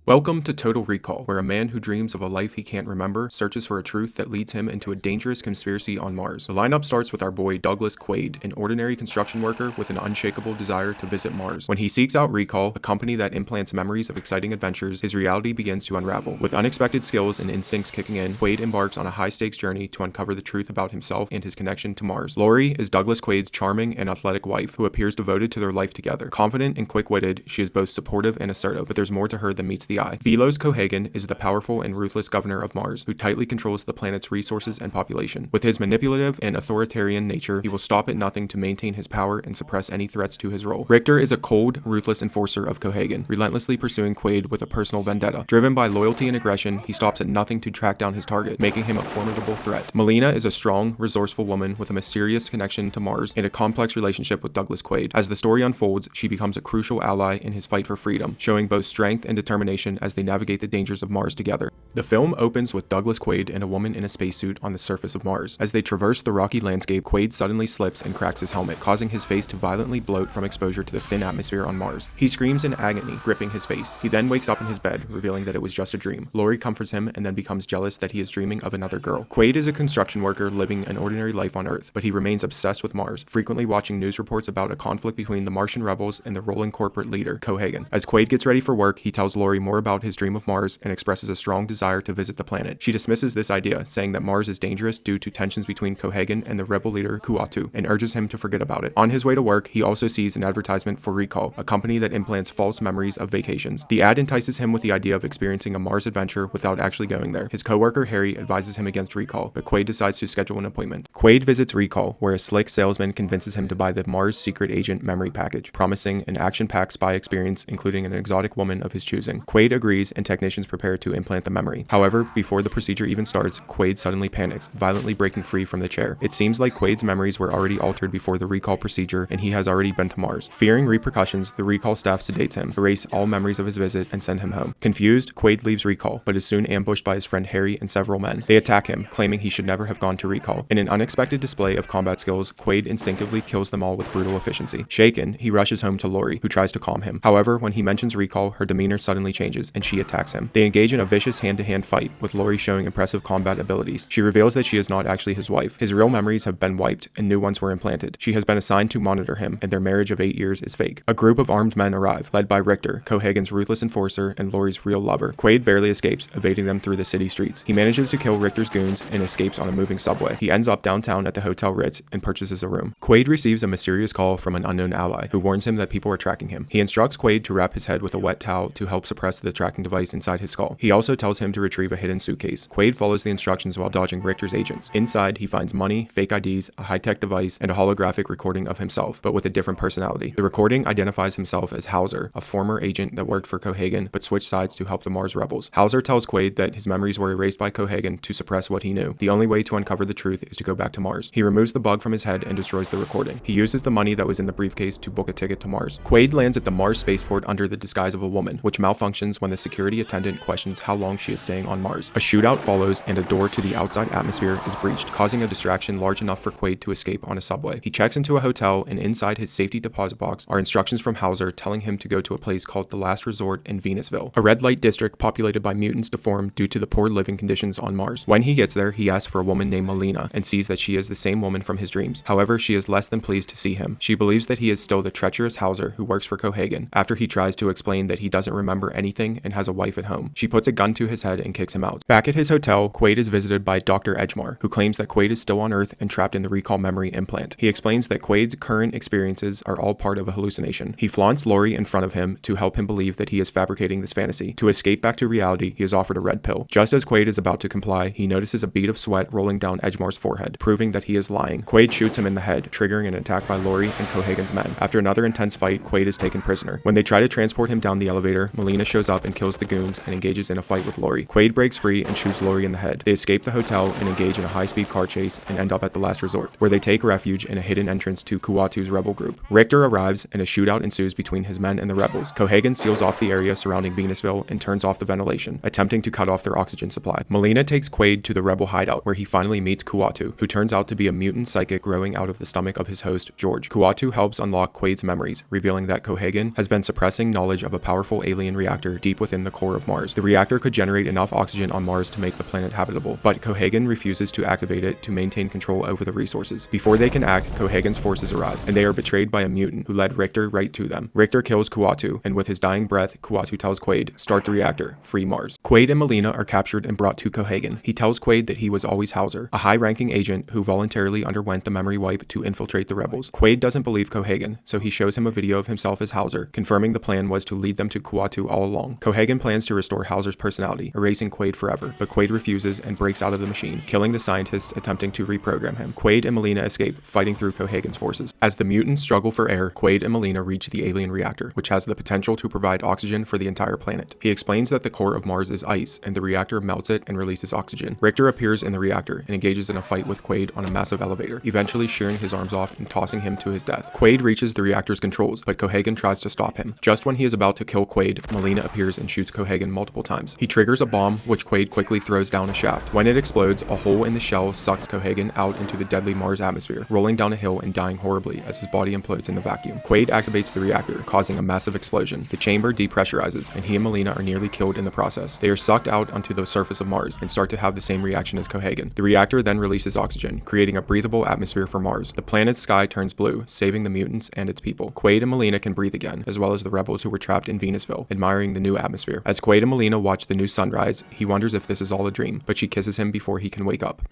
Welcome to Total Recall, where a man who dreams of a life he can't remember searches for a truth that leads him into a dangerous conspiracy on Mars. The lineup starts with our boy Douglas Quaid, an ordinary construction worker with an unshakable desire to visit Mars. When he seeks out Recall, a company that implants memories of exciting adventures, his reality begins to unravel. With unexpected skills and instincts kicking in, Quaid embarks on a high-stakes journey to uncover the truth about himself and his connection to Mars. Lori is Douglas Quaid's charming and athletic wife, who appears devoted to their life together. Confident and quick-witted, she is both supportive and assertive, but there's more to her than meets the eye. Velos Cohagen is the powerful and ruthless governor of Mars, who tightly controls the planet's resources and population. With his manipulative and authoritarian nature, he will stop at nothing to maintain his power and suppress any threats to his role. Richter is a cold, ruthless enforcer of Cohagen, relentlessly pursuing Quaid with a personal vendetta. Driven by loyalty and aggression, he stops at nothing to track down his target, making him a formidable threat. Melina is a strong, resourceful woman with a mysterious connection to Mars and a complex relationship with Douglas Quaid. As the story unfolds, she becomes a crucial ally in his fight for freedom, showing both strength and determination as they navigate the dangers of Mars together. The film opens with Douglas Quaid and a woman in a spacesuit on the surface of Mars. As they traverse the rocky landscape, Quaid suddenly slips and cracks his helmet, causing his face to violently bloat from exposure to the thin atmosphere on Mars. He screams in agony, gripping his face. He then wakes up in his bed, revealing that it was just a dream. Lori comforts him and then becomes jealous that he is dreaming of another girl. Quaid is a construction worker living an ordinary life on Earth, but he remains obsessed with Mars, frequently watching news reports about a conflict between the Martian rebels and the ruling corporate leader, Cohagen. As Quaid gets ready for work, he tells Lori more about his dream of Mars and expresses a strong desire to visit the planet. She dismisses this idea, saying that Mars is dangerous due to tensions between Cohagen and the rebel leader Kuatu, and urges him to forget about it. On his way to work, he also sees an advertisement for Recall, a company that implants false memories of vacations. The ad entices him with the idea of experiencing a Mars adventure without actually going there. His coworker Harry advises him against Recall, but Quaid decides to schedule an appointment. Quaid visits Recall, where a slick salesman convinces him to buy the Mars Secret Agent memory package, promising an action-packed spy experience including an exotic woman of his choosing. Quaid agrees, and technicians prepare to implant the memory. However, before the procedure even starts, Quaid suddenly panics, violently breaking free from the chair. It seems like Quaid's memories were already altered before the Recall procedure, and he has already been to Mars. Fearing repercussions, the Recall staff sedates him, erase all memories of his visit, and send him home. Confused, Quaid leaves Recall, but is soon ambushed by his friend Harry and several men. They attack him, claiming he should never have gone to Recall. In an unexpected display of combat skills, Quaid instinctively kills them all with brutal efficiency. Shaken, he rushes home to Lori, who tries to calm him. However, when he mentions Recall, her demeanor suddenly changes, and she attacks him. They engage in a vicious hand-to-hand fight, with Lori showing impressive combat abilities. She reveals that she is not actually his wife. His real memories have been wiped, and new ones were implanted. She has been assigned to monitor him, and their marriage of 8 years is fake. A group of armed men arrive, led by Richter, Cohagen's ruthless enforcer and Lori's real lover. Quaid barely escapes, evading them through the city streets. He manages to kill Richter's goons and escapes on a moving subway. He ends up downtown at the Hotel Ritz and purchases a room. Quaid receives a mysterious call from an unknown ally, who warns him that people are tracking him. He instructs Quaid to wrap his head with a wet towel to help suppress the tracking device inside his skull. He also tells him to retrieve a hidden suitcase. Quaid follows the instructions while dodging Richter's agents. Inside, he finds money, fake IDs, a high-tech device, and a holographic recording of himself, but with a different personality. The recording identifies himself as Hauser, a former agent that worked for Cohagen but switched sides to help the Mars rebels. Hauser tells Quaid that his memories were erased by Cohagen to suppress what he knew. The only way to uncover the truth is to go back to Mars. He removes the bug from his head and destroys the recording. He uses the money that was in the briefcase to book a ticket to Mars. Quaid lands at the Mars spaceport under the disguise of a woman, which malfunctions when the security attendant questions how long she is staying on Mars. A shootout follows, and a door to the outside atmosphere is breached, causing a distraction large enough for Quaid to escape on a subway. He checks into a hotel, and inside his safety deposit box are instructions from Hauser telling him to go to a place called the Last Resort in Venusville, a red light district populated by mutants deformed due to the poor living conditions on Mars. When he gets there, he asks for a woman named Melina and sees that she is the same woman from his dreams. However, she is less than pleased to see him. She believes that he is still the treacherous Hauser who works for Cohagen, after he tries to explain that he doesn't remember anything and has a wife at home. She puts a gun to his head and kicks him out. Back at his hotel, Quaid is visited by Dr. Edgemar, who claims that Quaid is still on Earth and trapped in the Recall memory implant. He explains that Quaid's current experiences are all part of a hallucination. He flaunts Lori in front of him to help him believe that he is fabricating this fantasy. To escape back to reality, he is offered a red pill. Just as Quaid is about to comply, he notices a bead of sweat rolling down Edgemar's forehead, proving that he is lying. Quaid shoots him in the head, triggering an attack by Lori and Cohagen's men. After another intense fight, Quaid is taken prisoner. When they try to transport him down the elevator, Melina shows up and kills the goons and engages in a fight with Lori. story. Quaid breaks free and shoots Lori in the head. They escape the hotel and engage in a high-speed car chase and end up at the last resort, where they take refuge in a hidden entrance to Kuatu's rebel group. Richter arrives and a shootout ensues between his men and the rebels. Cohaagen seals off the area surrounding Venusville and turns off the ventilation, attempting to cut off their oxygen supply. Melina takes Quaid to the rebel hideout, where he finally meets Kuatu, who turns out to be a mutant psychic growing out of the stomach of his host, George. Kuatu helps unlock Quaid's memories, revealing that Cohaagen has been suppressing knowledge of a powerful alien reactor deep within the core of Mars. The reactor could generate enough oxygen on Mars to make the planet habitable, but Cohaagen refuses to activate it to maintain control over the resources. Before they can act, Cohaagen's forces arrive, and they are betrayed by a mutant who led Richter right to them. Richter kills Kuatu, and with his dying breath, Kuatu tells Quaid, "Start the reactor. Free Mars." Quaid and Melina are captured and brought to Cohaagen. He tells Quaid that he was always Hauser, a high-ranking agent who voluntarily underwent the memory wipe to infiltrate the rebels. Quaid doesn't believe Cohaagen, so he shows him a video of himself as Hauser, confirming the plan was to lead them to Kuatu all along. Cohaagen plans to restore Hauser's personality, erasing Quaid forever, but Quaid refuses and breaks out of the machine, killing the scientists attempting to reprogram him. Quaid and Melina escape, fighting through Cohaagen's forces. As the mutants struggle for air, Quaid and Melina reach the alien reactor, which has the potential to provide oxygen for the entire planet. He explains that the core of Mars is ice, and the reactor melts it and releases oxygen. Richter appears in the reactor and engages in a fight with Quaid on a massive elevator, eventually shearing his arms off and tossing him to his death. Quaid reaches the reactor's controls, but Cohaagen tries to stop him. Just when he is about to kill Quaid, Melina appears and shoots Cohaagen multiple times. He triggers a bomb, which Quaid quickly throws down a shaft. When it explodes, a hole in the shell sucks Cohaagen out into the deadly Mars atmosphere, rolling down a hill and dying horribly as his body implodes in the vacuum. Quaid activates the reactor, causing a massive explosion. The chamber depressurizes, and he and Melina are nearly killed in the process. They are sucked out onto the surface of Mars and start to have the same reaction as Cohaagen. The reactor then releases oxygen, creating a breathable atmosphere for Mars. The planet's sky turns blue, saving the mutants and its people. Quaid and Melina can breathe again, as well as the rebels who were trapped in Venusville, admiring the new atmosphere. As Quaid and Melina watch the new sunrise, he wonders if this is all a dream, but she kisses him before he can wake up.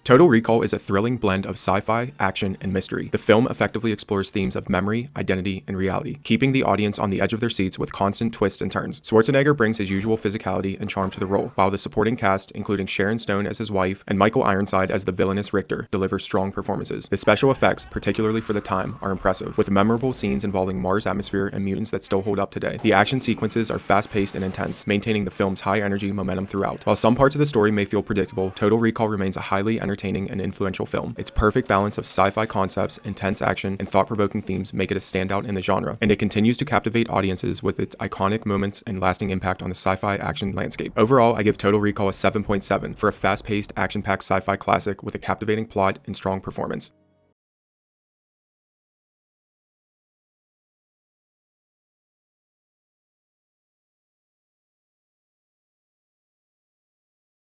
Total Recall is a thrilling blend of sci-fi, action, and mystery. The film effectively explores themes of memory, identity, and reality, keeping the audience on the edge of their seats with constant twists and turns. Schwarzenegger brings his usual physicality and charm to the role, while the supporting cast, including Sharon Stone as his wife and Michael Ironside as the villainous Richter, delivers strong performances. The special effects, particularly for the time, are impressive, with memorable scenes involving Mars atmosphere and mutants that still hold up today. The action sequences are fast-paced and intense, maintaining the film's high-energy momentum throughout. While some parts of the story may feel predictable, Total Recall remains a highly entertaining and influential film. Its perfect balance of sci-fi concepts, intense action, and thought-provoking themes make it a standout in the genre, and it continues to captivate audiences with its iconic moments and lasting impact on the sci-fi action landscape. Overall, I give Total Recall a 7.7 for a fast-paced, action-packed sci-fi classic with a captivating plot and strong performance.